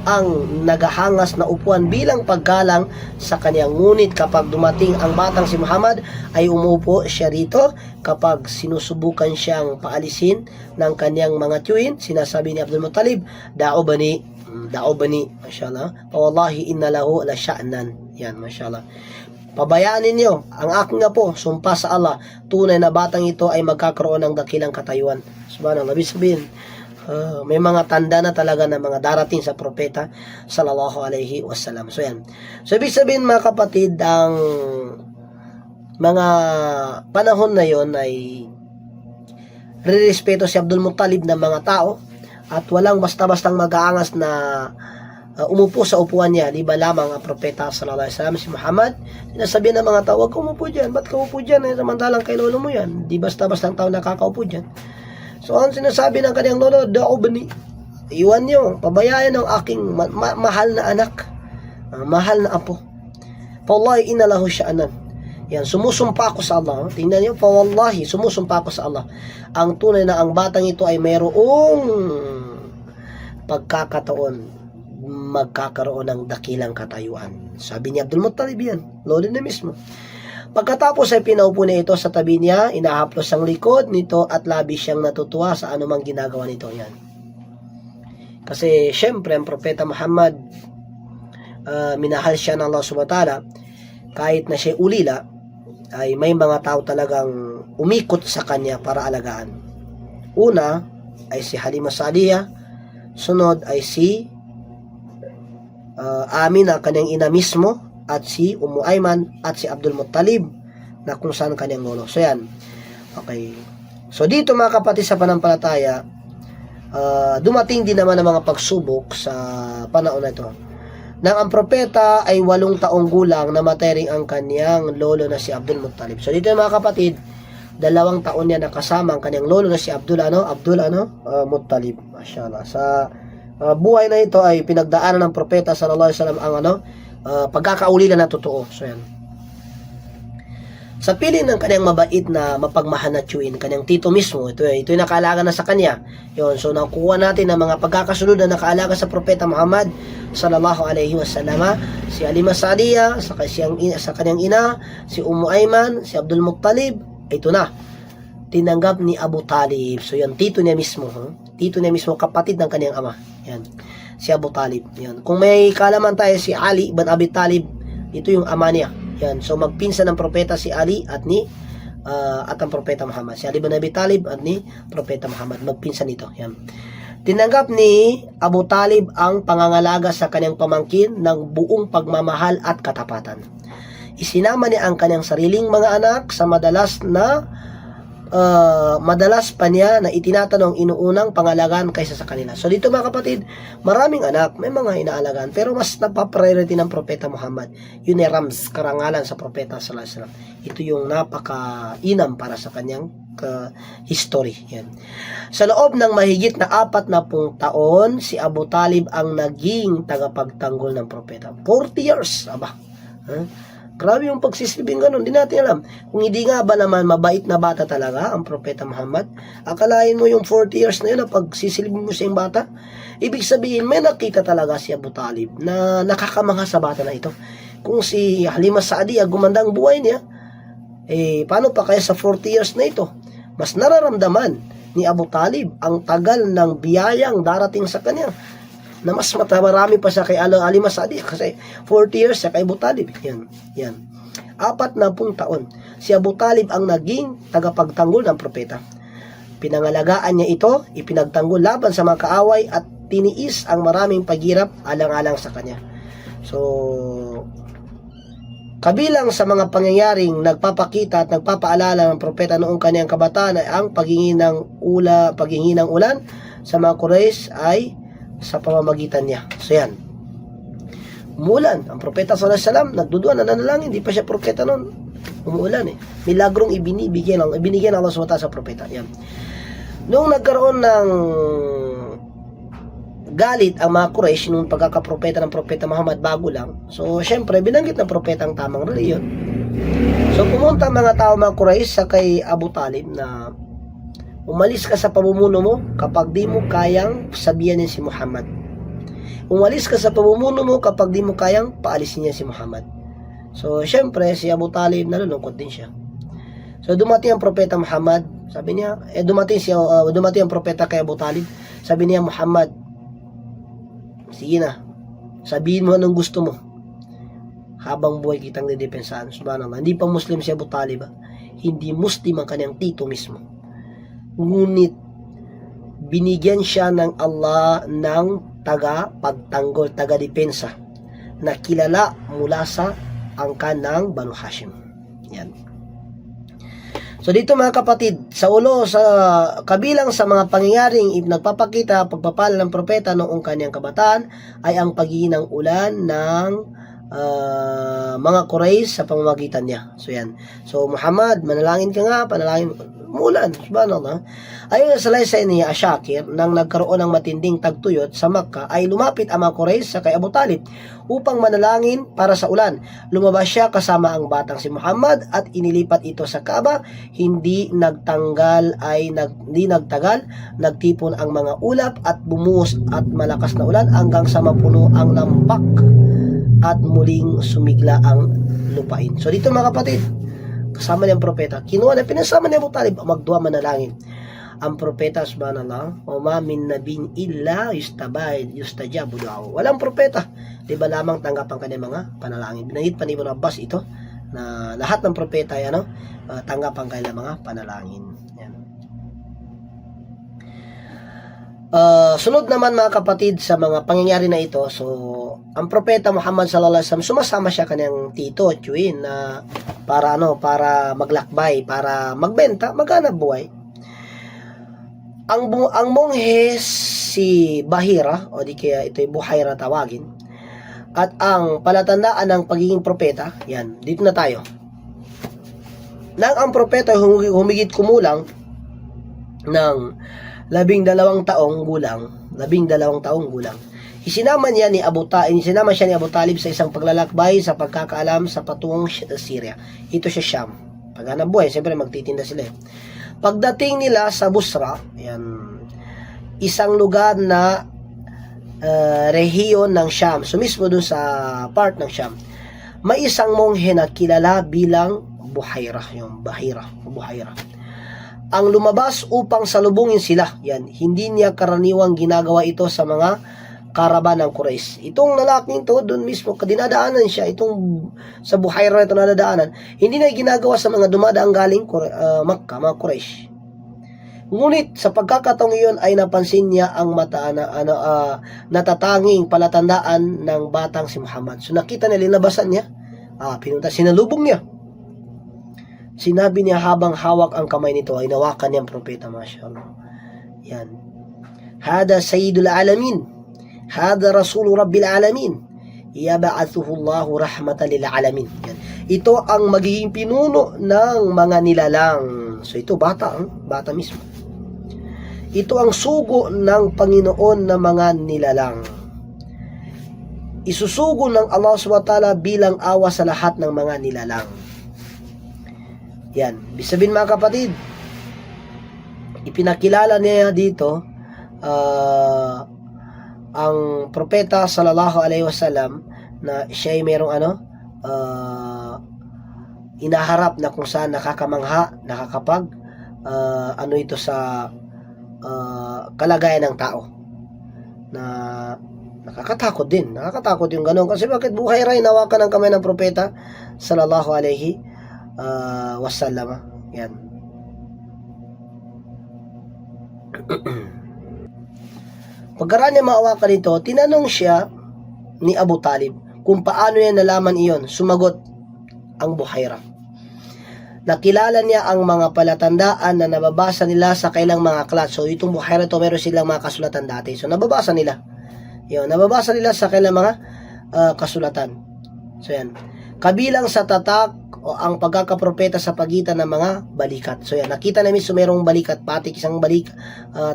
ang nagahangas na upuan bilang paggalang sa kanyang. Ngunit kapag dumating ang batang si Muhammad ay umupo siya rito. Kapag sinusubukan siyang paalisin ng kanyang mga tiyuhin, sinasabi ni Abdul Muttalib, da'o bani, mashallah, wallahi inna lahu la sya'nan. Yan, mashallah. Pabayaan ninyo ang aking apo, sumpa sa Allah, tunay na batang ito ay magkakaroon ng dakilang katayuan. Subhanallah, sabihin, may mga tanda na talaga ng mga darating sa propeta sallallahu alaihi wasallam. So yan. So ibig sabihin mga kapatid, ang mga panahon na yon ay rirespeto si Abdul Muttalib ng mga tao at walang basta-bastang mag-aangas na umupo sa upuan niya, liba lamang ang propeta sallallahu alaihi wasallam si Muhammad. Sinasabi ng mga tao, wag ka umupo dyan, ba't ka umupo dyan? Samantalang kay lolo mo yan, di basta-bastang tao nakakaupo dyan. So ang sinasabi ng kanyang lolo, da'o bani, iwan niyo, pabayaan ng aking mahal na anak, mahal na apo. Wallahi inna lahu sya'nan. Yan, sumusumpa ako sa Allah. Tingnan niyo, wallahi, sumusumpa ako sa Allah. Ang tunay na ang batang ito ay mayroong pagkakataon, magkakaroon ng dakilang katayuan. Sabi ni Abdul Muttalib yan, lolo na mismo. Pagkatapos ay pinaupo niya ito sa tabi niya, inahaplos ang likod nito at labis siyang natutuwa sa anumang ginagawa nito. Yan. Kasi syempre ang propeta Muhammad, minahal siya ng Allah subhanahu wa ta'ala, kahit na siya ulila, ay may mga tao talagang umikot sa kanya para alagaan. Una ay si Halimah Saadiyah, sunod ay si Amina, kanyang ina mismo, at si Ummu Ayman at si Abdul Muttalib na kung saan kanyang lolo. So yan. Okay. So dito mga kapatid sa panampalataya, dumating din naman ang mga pagsubok sa panahon na ito. Nang ang propeta ay 8 taong gulang, namatay rin ang kanyang lolo na si Abdul Muttalib. So dito mga kapatid, 2 taon niya nakasama ang kanyang lolo na si Abdul Muttalib. Mashallah. Sa buhay na ito ay pinagdaanan ng propeta sallallahu alaihi wasallam ang pagkakaulila na totoo. So yan. Sa piling ng kanyang mabait na mapagmahal na tiyuhin, kanyang tito mismo, ito ay nakaalaga na sa kanya. Yun, so nakuha natin ang mga pagkakasunod na nakaalaga sa propeta Muhammad sallallahu alaihi wasallam, si Halimah Saadiyah, sa kanyang ina, si Ummu Ayman, si Abdul Muttalib, ito na, tinanggap ni Abu Talib. So yan, tito niya mismo, tito niya mismo, kapatid ng kanyang ama. Yan, si Abu Talib. Yan. Kung may kalaman tayo, si Ali ibn Abi Talib, ito yung ama niya. Yan, so magpinsan ng propeta si Ali at ang propeta Muhammad. Si Ali ibn Abi Talib at ni propeta Muhammad, magpinsan ito. Yan. Tinanggap ni Abu Talib ang pangangalaga sa kanyang pamangkin ng buong pagmamahal at katapatan. Isinama niya ang kanyang sariling mga anak sa madalas pa niya na itinatanong inuunang pangalagaan kaysa sa kanila. So dito mga kapatid, maraming anak, may mga inaalagaan, pero mas napapriority ng propeta Muhammad. Yun ay Rams, karangalan sa propeta sallallahu alaihi wasallam. Ito yung napaka-inam para sa kanyang history. Yan. Sa loob ng mahigit na 40 taon, si Abu Talib ang naging tagapagtanggol ng propeta. 40 years, aba. Grabe yung pagsisilbing ganun, hindi natin alam. Kung hindi nga ba naman mabait na bata talaga ang propeta Muhammad, akalain mo yung 40 years na yun na pagsisilbing mo sa yung bata, ibig sabihin may nakita talaga si Abu Talib na nakakamangha sa bata na ito. Kung si Halimah Saadiyah gumanda ang buhay niya, paano pa kaya sa 40 years na ito? Mas nararamdaman ni Abu Talib ang tagal ng biyayang darating sa kanya. na mas marami pa siya kay Ali Masadi kasi 40 years siya kay Abu Talib. Yan. 40 taon. Si Abu Talib ang naging tagapagtanggol ng propeta. Pinangalagaan niya ito, ipinagtanggol laban sa mga kaaway at tiniis ang maraming paghirap alang-alang sa kanya. So, kabilang sa mga pangyayaring nagpapakita at nagpapaalala ng propeta noong kanyang kabataan ay ang paghingi ng ulan sa mga Quraysh ay sa pamamagitan niya. So yan. Umuulan. Ang propeta sallallahu alaihi wasallam nagdudua, nananalangin, hindi pa siya propeta noon. Umuulan eh. Milagrong ibinigyan ng Allah SWT sa propeta. Yan. Noong nagkaroon ng galit ang mga Quraysh nung pagkakapropeta ng propeta Muhammad bago lang. So, syempre, binanggit ng propeta ang tamang reliyon. So, pumunta mga tao mga Quraysh sa kay Abu Talib na umalis ka sa pamumuno mo kapag di mo kayang sabihanin si Muhammad. Umalis ka sa pamumuno mo kapag di mo kayang paalisin niya si Muhammad. So, syempre, si Abu Talib nalulungkot din siya. So, dumating ang propeta Muhammad. Sabi niya, dumating ang propeta kay Abu Talib. Sabi niya, Muhammad, sige na, sabihin mo anong gusto mo. Habang buhay kitang didepensahan. Subhanallah. Hindi pa Muslim si Abu Talib. Hindi Muslim ang kanyang tito mismo. Ngunit, binigyan siya ng Allah ng taga-pagtanggol, taga-depensa na kilala mula sa angkan ng Banu Hashim. Yan. So dito mga kapatid, sa kabilang sa mga pangyayaring nagpapakita pagpapala ng propeta noong kanyang kabataan ay ang paghingi ng ulan ng mga Quraysh sa pamamagitan niya. So yan. So Muhammad, manalangin ka nga, panalangin umulan. Subhanallah. Ayon sa laysay ni Ashakir, nang nagkaroon ng matinding tagtuyot sa Makkah, ay lumapit ang mga Quraysh sa kay Abu Talib upang manalangin para sa ulan. Lumabas siya kasama ang batang si Muhammad at inilipat ito sa Kaaba. Hindi nagtagal, nagtipon ang mga ulap at bumuhos at malakas na ulan hanggang sa mapuno ang lambak at muling sumigla ang lupain. So dito mga kapatid, kasama niyang propeta, pinasama niya Abu Talib, magdua manalangin. Ang propeta, subhanallah, wa ma min nabin illa yustajabu du'ahu. Walang propeta, di ba lamang tanggap ang kanyang mga panalangin. Binanggit pa ni Ibn Abbas ito, na lahat ng propeta ay tanggap ang kanilang mga panalangin. Yan. Sunod naman mga kapatid sa mga pangyayari na ito, so ang propeta Muhammad sallallahu alaihi wasallam, sumasama siya kanyang tito Chuin na para maglakbay, para magbenta, maghanap buhay. Ang monghe si Bahira, o di kaya ito'y Buhaira tawagin, at ang palatandaan ng pagiging propeta, yan, dito na tayo. Nang ang propeta humigit kumulang ng 12 taong gulang, isinama siya ni Abu Talib sa isang paglalakbay sa pagkakaalam sa patungong Syria. Ito siya Sham. Paghanap buhay, siyempre magtitinda sila. Pagdating nila sa Busra, isang lugar na rehiyon ng Sham, so mismo dun sa part ng Sham, may isang monghe na kilala bilang Buhaira, Buhaira. Ang lumabas upang salubungin sila. Yan, hindi niya karaniwang ginagawa ito sa mga karaban ng Quraysh. Itong lalaking to, doon mismo, dinadaanan siya, itong sa Buhaira na ito nadadaanan, hindi na ginagawa sa mga dumadaang galing Makkah, mga Quraysh. Ngunit sa pagkakataong iyon ay napansin niya ang natatanging palatandaan ng batang si Muhammad. So nakita niya, linabasan niya, sinalubong niya. Sinabi niya habang hawak ang kamay nito ay nawakan niyang propeta, masyaallah. Yan. Hada Sayyidul Alamin. Hada Rasulu Rabbil Alamin. Yab'athuhu Allahu rahmatan lil alamin. Yan. Ito ang magiging pinuno ng mga nilalang. So ito bata mismo. Ito ang sugo ng Panginoon ng mga nilalang. Isusugo ng Allah SWT bilang awa sa lahat ng mga nilalang. Yan. Bisabihin mga kapatid, ipinakilala niya dito ang propeta sallallahu alaihi wasallam na siya ay merong inaharap na kung saan nakakamangha, nakakapag ito sa kalagayan ng tao na Nakakatakot din. Nakakatakot yung ganun. Kasi bakit Buhaira hinawakan ng kamay ng propeta sallallahu alaihi wasallam. Yan. Pagkaraan niya maawakan ito, tinanong siya ni Abu Talib kung paano niya nalaman iyon. Sumagot ang Buhaira. Nakilala niya ang mga palatandaan na nababasa nila sa kailang mga aklat. So, itong Buhaira to, meron silang mga kasulatan dati. So, nababasa nila. Yun, nababasa nila sa kailang mga kasulatan. So, yan. Kabilang sa tatak o ang pagkakapropeta sa pagitan ng mga balikat. So, yan. Nakita namin so merong balikat, patik, isang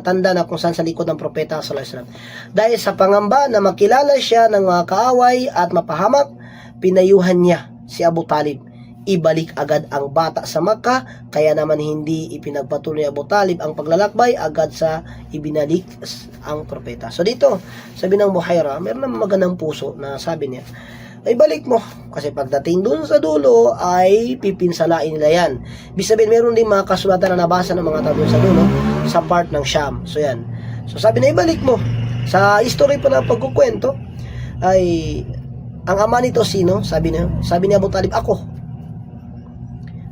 tanda na kung saan sa likod ng propeta sallallahu alaihi wasallam. Dahil sa pangamba na makilala siya ng mga kaaway at mapahamak, pinayuhan niya si Abu Talib ibalik agad ang bata sa Makkah, kaya naman hindi ipinagpatuloy ni Abu Talib ang paglalakbay, agad sa ibinalik ang propeta. So dito, sabi ng Buhaira, meron naman magandang puso na sabi niya, ay balik mo, kasi pagdating dun sa dulo ay pipinsalain nila yan. Ibig sabihin, meron din mga kasulatan na nabasa ng mga tao sa dulo sa part ng Sham. So yan. So sabi na ibalik mo. Sa history pa na pagkukwento ay ang ama nito sino? Sabi ni Abu Talib, ako.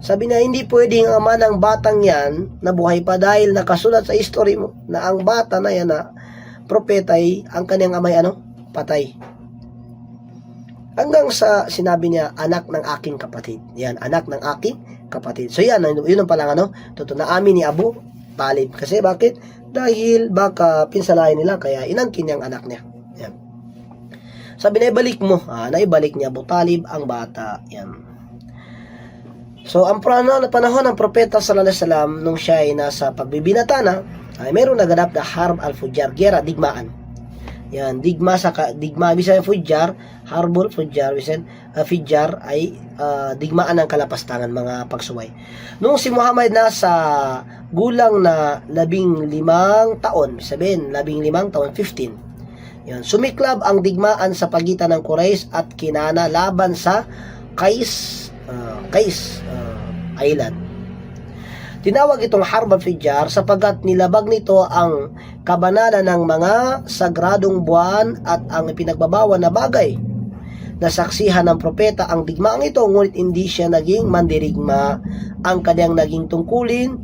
Sabi na hindi pwedeng ama ng batang yan na buhay pa dahil nakasulat sa history mo na ang bata na yan na propeta ay ang kanyang amay patay. Hanggang sa sinabi niya, anak ng aking kapatid. Yan, anak ng aking kapatid. So yan, yun ang palang totoo na amin ni Abu Talib. Kasi bakit? Dahil baka pinsalain nila kaya inangkin niyang anak niya. Yan. Sabi na ibalik mo. Naibalik niya Abu Talib ang bata. Yan. So, ang panahon ng propeta sallallahu alaihi wasallam nung siya ay nasa pagbibinata na, ay mayroong naganap na Harb al-Fujjar, gera, digmaan. Yan, digma, bisan Fujjar, Harbul, Fujjar, bisan Fujjar ay digmaan ng kalapastangan, mga pagsuway. Nung si Muhammad nasa gulang na 15 taon, sabihin, 15 taon, 15. Yan, sumiklab ang digmaan sa pagitan ng Quraysh at Kinana laban sa Qais Island. Tinawag itong Harb al-Fujjar sapagkat nilabag nito ang kabanalan ng mga sagradong buwan at ang pinagbabawan na bagay. Nasaksihan ng propeta ang digmaang ito, ngunit hindi siya naging mandirigma. Ang kanyang naging tungkulin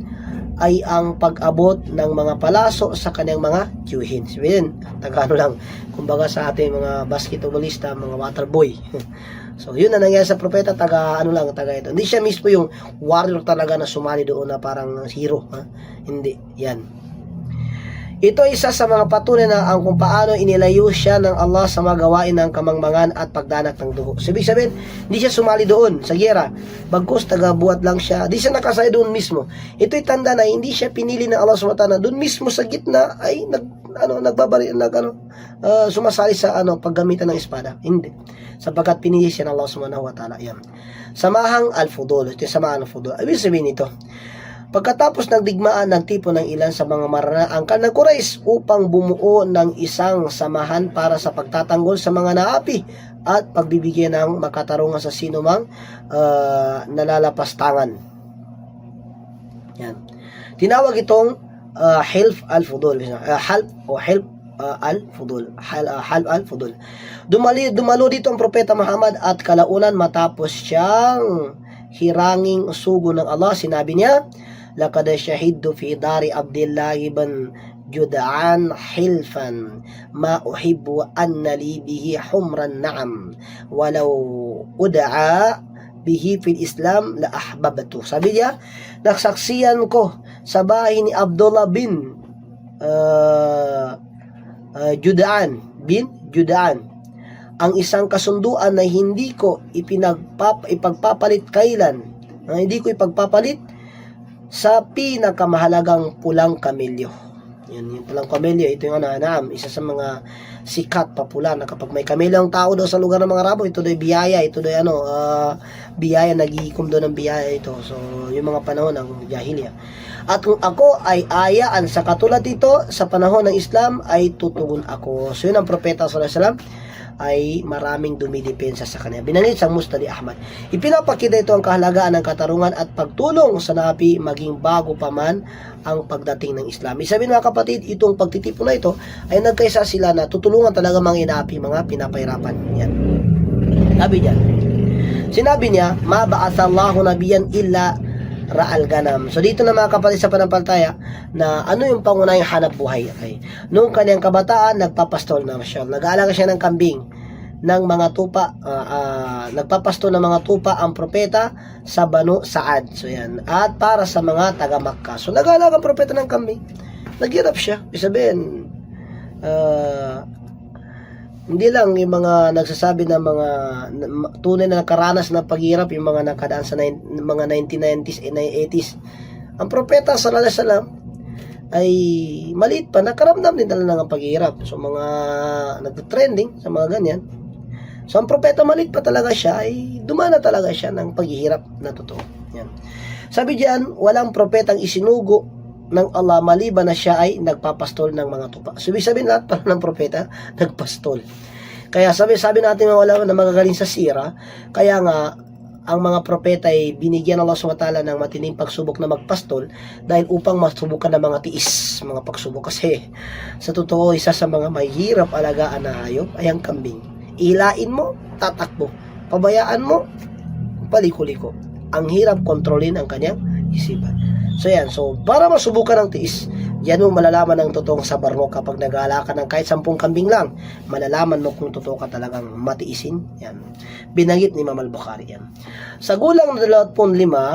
ay ang pag-abot ng mga palaso sa kanyang mga tiyuhin. Sabihin, Tagalog lang, kumbaga sa ating mga basketballista, mga water boy. So, yun na nangyari sa propeta, taga ito. Hindi siya mismo yung warrior talaga na sumali doon na parang hero. Hindi, yan. Ito ay isa sa mga patunay na ang kung paano inilayo siya ng Allah sa mga gawain ng kamangmangan at pagdanak ng dugo. So, ibig sabihin, hindi siya sumali doon sa giyera. Bagkus, taga-buhat lang siya. Hindi siya nakasaya doon mismo. Ito'y tanda na hindi siya pinili ng Allah SWT na doon mismo sa gitna ay sumasali sa paggamitan ng espada. Hindi. Sapagkat pinili siya ng Allah SWT. Yan. Samahang al-Fudul. Ito yung samahan al-Fudul. Ibig sabihin ito, pagkatapos ng digmaan, nagtipon ng ilan sa mga maranaangkan ng Quraysh upang bumuo ng isang samahan para sa pagtatanggol sa mga naapi at pagbibigyan ng makatarungan sa sinumang nalalapastangan. Yan. Tinawag itong Hilf al-Fudul. Half al-Fudul. Dumalo dito ang propeta Muhammad at kalaunan matapos siyang hiranging sugo ng Allah, sinabi niya, laqad shahidtu fi dari Abdullah ibn Jud'an hilfan ma uhibbu anna li bihi humran na'am walau ud'a bihi fil Islam la ahbabtu. Sabi niya, nasaksiyan ko sa bahay ni Abdullah bin Jud'an ang isang kasunduan na hindi ko ipagpapalit kailan, hindi ko ipagpapalit sa pinakamahalagang pulang kamelyo. Yung pulang kamelyo, ito yung isa sa mga sikat papula na kapag may kamelyo ang tao daw sa lugar ng mga Arabo, ito daw biyaya, ito daw biyaya, nagiikom daw ng biyaya ito. So, yung mga panahon ng Jahiliya. At kung ako ay ayaan sa katulad ito sa panahon ng Islam, ay tutugon ako. So, yun ang propeta sallallahu alaihi wasallam. ay maraming dumidepensa sa kanya. Binanggit sa Musnad Ahmad. Ipinapakita ito ang kahalagaan ng katarungan at pagtulong sa napi maging bago pa man ang pagdating ng Islam. Isabihin mga kapatid, itong pagtitipon na ito ay nagkaisa sila na tutulungan talaga mga inapi, mga pinapahirapan. Yan. Sabi niya, sinabi niya, ma ba'athallahu nabiyan illa ra'al ganam. So dito na mga kapatid sa panampalataya na ano yung pangunahing hanap buhay. Okay. Noong kanyang kabataan, nagpapastol na siya. Nag-aalaga siya ng kambing ng mga tupa. Nagpapastol ng mga tupa ang propeta sa Banu Saad. So yan. At para sa mga taga Makkah. So nag-aalaga ang propeta ng kambing. Naghirap siya. Isabihin, hindi lang yung mga nagsasabi na mga tunay na nakaranas ng paghirap, yung mga nakadaan sa mga 1990s and 80s. Ang propeta sallallahu alaihi wasallam ay maliit pa, nakaramdam din talaga ng paghirap. So mga nagtrending sa mga ganyan. So ang propeta maliit pa talaga siya, ay dumana talaga siya ng paghihirap na totoo. Yan. Sabi diyan, walang propetang isinugo ng Allah maliban na siya ay nagpapastol ng mga tupa. So, ibig sabihin lahat pala ng propeta, nagpastol. Kaya sabi natin mga wala na magagaling sa sira, kaya nga, ang mga propeta ay binigyan ng Allah SWT ng matinding pagsubok na magpastol dahil upang masubukan ng mga tiis, mga pagsubok. Kasi, sa totoo, isa sa mga mahirap alagaan na hayop ay ang kambing. Ilain mo, tatakbo. Pabayaan mo, paliko-liko. Ang hirap kontrolin ang kanyang isipan. So yan, so para masubukan ang tiis, yan mo malalaman ang totoong sabar mo kapag nag-aala ka ng kahit 10 kambing lang, malalaman mo kung totoo ka talagang matiisin. Yan. Binanggit ni Imam Al-Bukhari yan. Sa gulang na 25,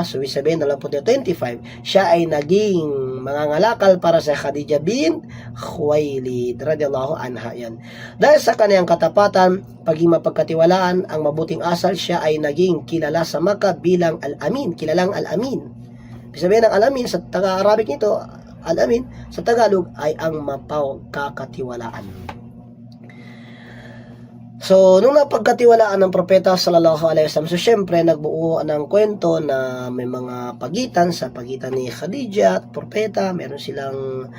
so sabihin na 25, siya ay naging mangangalakal para sa Khadija bin Khuwailid radhiyallahu anha yan. Dahil sa kanyang katapatan, paging mapagkatiwalaan, ang mabuting asal, siya ay naging kilala sa Makkah bilang Al-Amin, kilalang Al-Amin. Sabihin ng Al-Amin, sa taga-Arabic nito, Al-Amin, sa Tagalog, ay ang mapagkakatiwalaan. So, nung napagkatiwalaan ng propeta sallallahu alaihi wasallam, so syempre, nagbuo ng kwento na may mga pagitan sa pagitan ni Khadija at propeta. Meron silang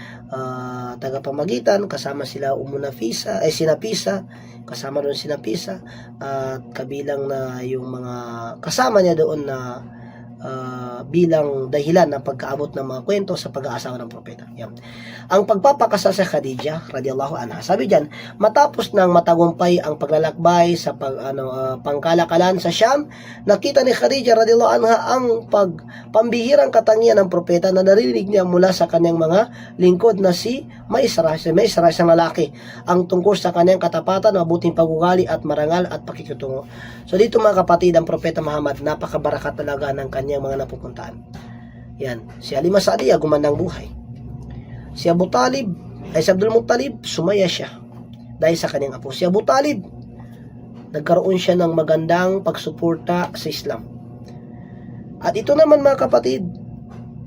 tagapamagitan, kasama sila Sinapisa, kasama doon Sinapisa, at kabilang na yung mga kasama niya doon na bilang dahilan ng pagkaabot ng mga kwento sa pag-aasawa ng propeta. Yan. Ang pagpapakasal sa Khadija radhiyallahu anha. Sabi diyan, matapos ng matagumpay ang paglalakbay sa pangkalakalan sa Syam, nakita ni Khadija radhiyallahu anha ang pambihirang katangian ng propeta na narinig niya mula sa kanyang mga lingkod na si Maisra, isang lalaki, ang tungkol sa kanyang katapatan, mabuting pag-ugali at marangal at pakikitungo. So dito mga kapatid, ang propeta Muhammad, napakabarakat talaga ng kanyang mga napupuntaan. Yan. Si Halima Sa'diyah gumandang buhay. Si Abdul Muttalib, sumaya siya dahil sa kanyang apo. Si Abu Talib, nagkaroon siya ng magandang pagsuporta sa Islam. At ito naman mga kapatid,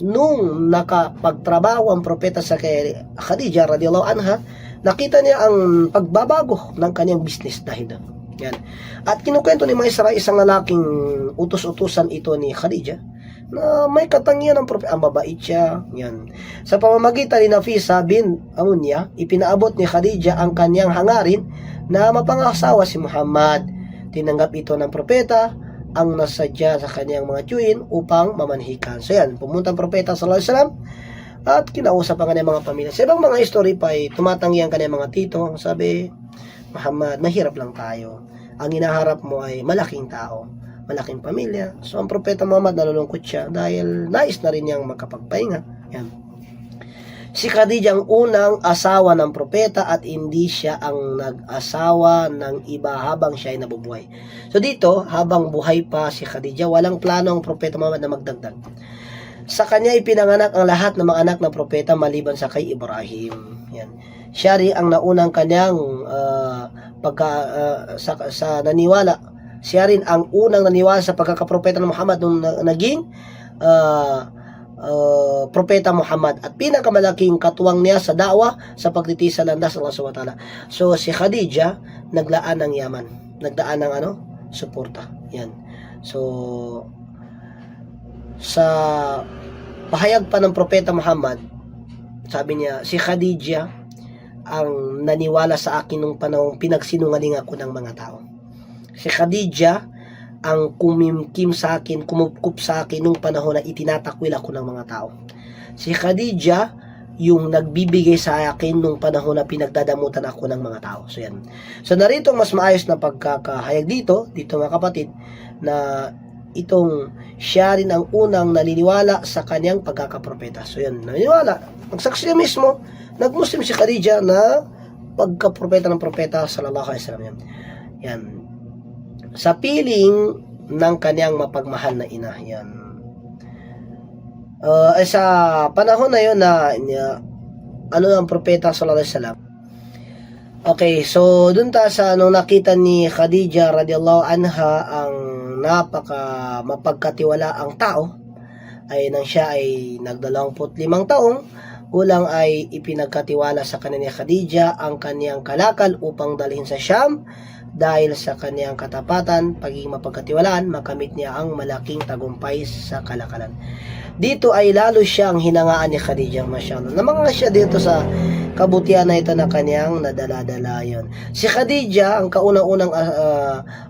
nung nakapagtrabaho ang propeta sa kay Khadija radhiyallahu anha, nakita niya ang pagbabago ng kanyang business dahil doon. Yan. At kinukwento ni Maisra, isang lalaking utos-utusan ito ni Khadija, na may katangian ng propeta, ang mabait siya. Yan. Sa pamamagitan ni Nafisa bin Amunya, ipinaabot ni Khadija ang kanyang hangarin na mapangasawa si Muhammad. Tinanggap ito ng propeta ang nasadya sa kanyang mga tiyuhin upang mamanhikan. So yan, pumunta ang propeta sallallahu alaihi wasallam at kinausap ang kanyang mga pamilya. Sa ibang mga history pa ay tumatanggi ang kanyang mga tito. Sabi, Muhammad, mahirap lang tayo. Ang hinaharap mo ay malaking tao, malaking pamilya. So ang propeta Muhammad nalulungkot siya dahil nais na rin niyang makapagpahinga. Yan. Si Khadija ang unang asawa ng propeta at hindi siya ang nag-asawa ng iba habang siya ay nabubuhay. So dito, habang buhay pa si Khadija, walang plano ang propeta Muhammad na magdagdag. Sa kanya ipinanganak ang lahat ng mga anak ng propeta maliban sa kay Ibrahim. Yan. Siya rin ang naunang kanyang sa naniwala. Siya rin ang unang naniwala sa pagkakapropeta ng Muhammad nung naging propeta Muhammad, at pinakamalaking katuwang niya sa da'wa sa pagtitiis sa landas ng Allah Subhanahu wa Ta'ala. So si Khadija naglaan ng yaman, nagdaan ng suporta. Yan. So sa pahayag pa ng propeta Muhammad, sabi niya, si Khadija ang naniwala sa akin nung panahong pinagsinungaling ako ng mga tao. Si Khadija ang kumimkim sa akin, kumupkup sa akin nung panahon na itinatakwil ako ng mga tao. Si Khadija yung nagbibigay sa akin nung panahon na pinagdadamutan ako ng mga tao. So yan. So narito mas maayos na pagkakahayag dito mga kapatid, na itong siya rin ang unang naniniwala sa kanyang pagkakapropeta. So yan, naniniwala. Magsaksi mismo, nagmuslim si Khadija na pagkapropeta ng propeta sallallahu alaihi wasallam. Yan. Sa piling ng kanyang mapagmahal na ina. Yan. Sa panahon na yun na ang propeta sallallahu alaihi wasallam. Okay, so dun sa nung nakita ni Khadija radhiyallahu anha ang napaka mapagkatiwalaang tao, ay nang siya ay nag-25 taong ulang ay ipinagkatiwala sa kanya ni Khadija ang kanyang kalakal upang dalhin sa Syam. Dahil sa kaniyang katapatan, pagiging mapagkatiwalaan, makamit niya ang malaking tagumpay sa kalakalan. Dito ay lalo siyang hinangaan ni Khadija, masyaallah. Namanga siya dito sa kabutihan na ito na kaniyang nadala-dala yon. Si Khadija, ang kauna-unang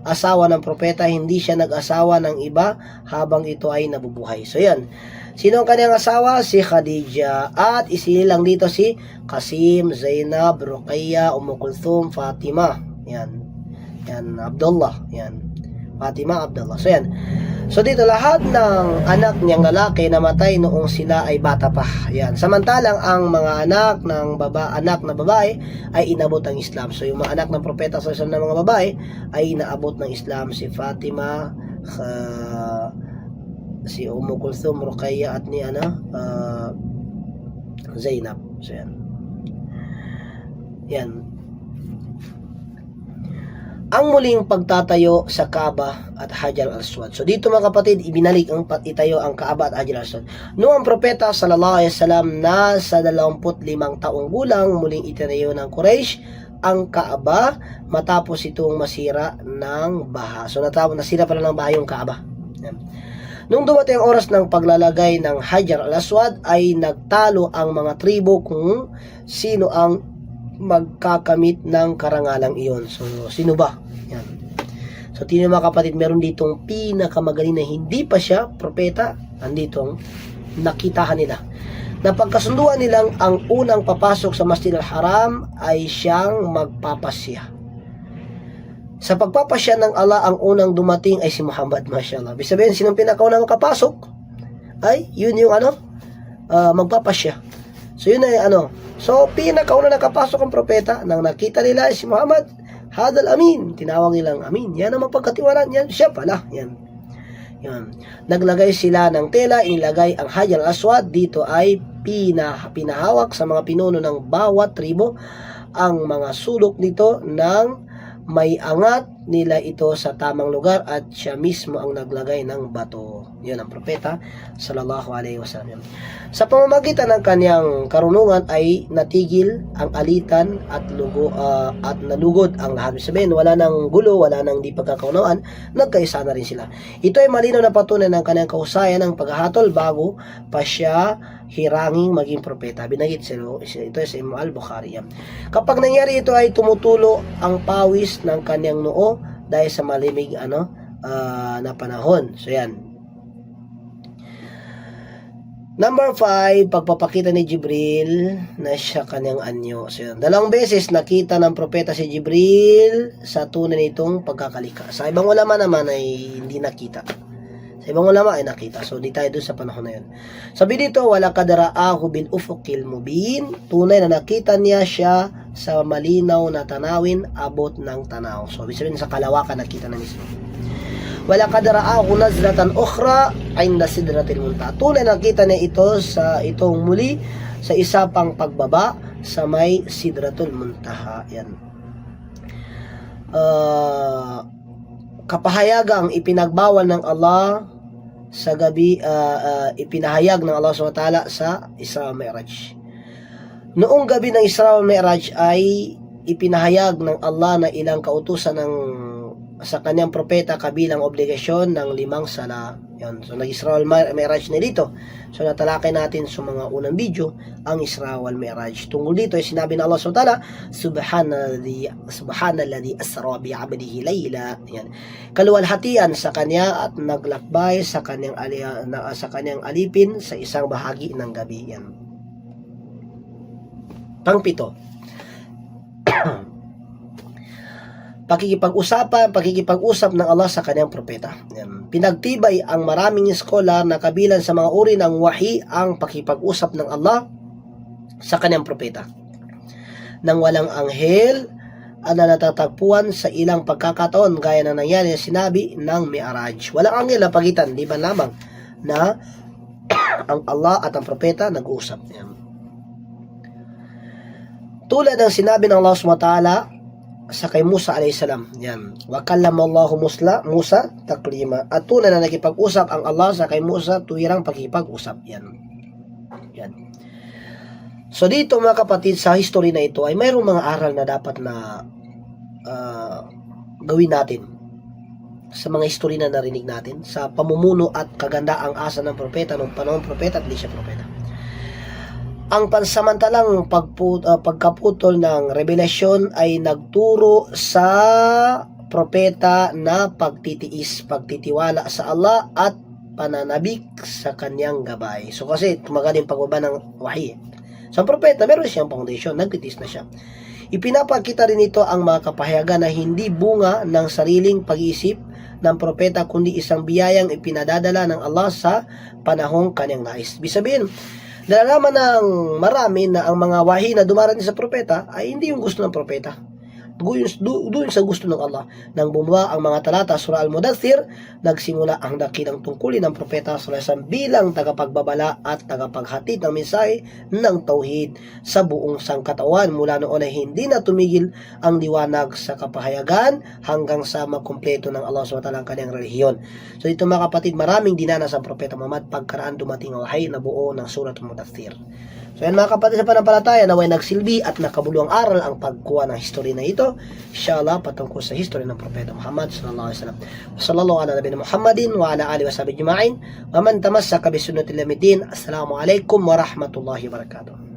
asawa ng propeta, hindi siya nag-asawa ng iba habang ito ay nabubuhay. So yan. Sino ang kaniyang asawa? Si Khadija. At isinilang dito si Qasim, Zainab, Ruqayya, Kulthum, Fatima. Yan. Yan, Abdullah. Yan. Fatima, Abdullah. So, yan. So, dito lahat ng anak niyang lalaki namatay noong sila ay bata pa. Yan. Samantalang, ang mga anak na babae ay inabot ng Islam. So, yung mga anak ng propeta sa ng mga babae ay inaabot ng Islam. Si Fatima, si Kulthum, Ruqayya, at ni Zainab. So, yan. Yan. Ang muling pagtatayo sa Kaaba at Hajar al-Aswad. So dito mga kapatid, ibinalik ang itayo ang Kaaba at Hajar al-Aswad. Noong ang propeta sallallahu alaihi wasallam na sa 25 taong gulang, muling itinayo ng Quraysh ang Kaaba matapos itong masira ng baha. So nasira pala ng baha yung Kaaba. Yan. Nung dumating ang oras ng paglalagay ng Hajar al-Aswad, ay nagtalo ang mga tribo kung sino ang magkakamit ng karangalang iyon. So, sino ba? Yan. So, tingnan mga kapatid, meron ditong pinakamagaling na hindi pa siya propeta. Andito ang nakitahan nila. Napagkasunduan nilang ang unang papasok sa Masjid al-Haram ay siyang magpapasya. Sa pagpapasya ng Allah, ang unang dumating ay si Muhammad, mashallah. Ibig sabihin, sinong pinakaunang makapasok? Ay, yun yung magpapasya. So, yun ay So, pinakauna nakapasok ang propeta. Nang nakita nila si Muhammad, Hadal Amin. Tinawag nilang Amin. Yan ang mapagkatiwalaan. Yan, siya pala. Yan. Naglagay sila ng tela, inilagay ang Hajar al-Aswad. Dito ay pinahawak sa mga pinuno ng bawat tribo ang mga sulok nito ng may angat nila ito sa tamang lugar at siya mismo ang naglagay ng bato. Yan ang propeta sallallahu alaihi wasallam. Sa pamamagitan ng kanyang karunungan ay natigil ang alitan at nalugod ang lahat. Sabihin, wala nang gulo, wala nang di pagkakaunawaan, nagkaisa na rin sila. Ito ay malinaw na patunay ng kanyang kahusayan ng paghahatol bago pa siya hiranging maging propeta. Binanggit ito sa Imam al-Bukhari. Kapag nangyari ito ay tumutulo ang pawis ng kanyang noo dahil sa malimig na panahon. So yan. Number 5, pagpapakita ni Jibril na siya kanyang anyo. So yan. 2 beses nakita ng propeta si Jibril sa tunay nitong pagkakalika. Sa ibang ulama naman ay hindi nakita. Sa ibang ulama ay nakita. So, di tayo doon sa panahon na yun. Sabi dito, wala kadaraahu bil ufukil mubin. Tunay na nakita niya siya sa malinaw na tanawin, abot ng tanaw. So, ibig sabihin sa kalawakan nakita na mismo. Wala kadaraahu nazratan ukhra inda sidratil muntaha. Tunay na nakita niya ito sa itong muli sa isa pang pagbaba sa may sidratul muntaha. Yan. Kapahayagang ipinagbawal ng Allah sa gabi, ipinahayag ng Allah SWT sa Isra Mi'raj. Noong gabi ng Isra Mi'raj ay ipinahayag ng Allah na ilang kautusan ng sa kanyang propeta kabilang obligasyon ng 5 sala. Yan. So nag-Isra wal Mi'raj na dito. So natalakay natin sa mga unang video ang Isra wal Mi'raj. Tungkol dito ay sinabi ng Allah SWT, Subhanalladhi asra bi 'abdihi layla. Yan. Kaluwalhatian sa kanya at naglakbay sa kanyang alipin sa isang bahagi ng gabi. Yan. Pang-7. Pakikipag-usap ng Allah sa kanyang propeta. Yan. Pinagtibay ang maraming scholar na kabilang sa mga uri ng wahi ang pakipag-usap ng Allah sa kanyang propeta. Nang walang anghel na natatagpuan sa ilang pagkakataon gaya na nangyari na sinabi ng Mi'raj. Walang anghel na pagitan, di ba lamang na ang Allah at ang propeta nag-usap. Yan. Tulad ng sinabi ng Allah SWT sa kay Musa alayhisalam. Yan. Wa kallama Allahu Musa taklima. At tunay na nakipag-usap ang Allah sa kay Musa tuwirang pakipag-usap. Yan. Yan. So dito mga kapatid, sa history na ito ay mayroong mga aral na dapat na gawin natin sa mga history na narinig natin sa pamumuno at kagandaang asa ng propeta nung panahon propeta at di siya propeta. Ang pansamantalang pagkaputol ng revelasyon ay nagturo sa propeta na pagtitiis, pagtitiwala sa Allah at pananabik sa kanyang gabay. So kasi tumagaling pagbaba ng wahi. So ang propeta, meron siyang foundation, nagtitiis na siya. Ipinapakita rin ito ang mga kapahayagan na hindi bunga ng sariling pag-iisip ng propeta kundi isang biyayang ipinadadala ng Allah sa panahong kanyang nais. Ibig sabihin, nalalaman ng marami na ang mga wahi na dumarating sa propeta ay hindi yung gusto ng propeta. Doon sa gusto ng Allah. Nang bumuha ang mga talata surah Al-Mudaththir, nagsimula ang dakilang tungkulin ng propeta bilang tagapagbabala at tagapaghatid ng mensahe ng tauhid sa buong sangkatawan. Mula noon ay hindi na tumigil ang liwanag sa kapahayagan hanggang sa magkumpleto ng Allah SWT ang kanyang relihiyon. So dito mga kapatid, maraming dinanas ang propeta Muhammad pagkaraan dumating ang wahi na buo ng surah Al-Mudaththir. So yan mga kapatid sa panampalataya, naway nagsilbi at nakabuluang aral ang pagkuha ng history na ito. Inshallah, patungkol sa history ng Propeta Muhammad sallallahu alaihi wasallam. Sallallahu ala nabiyina Muhammadin wa ala alihi wa sahbihi ajma'in. Wa man tamassaka bi sunnati ila middin. Assalamu alaikum warahmatullahi wabarakatuh.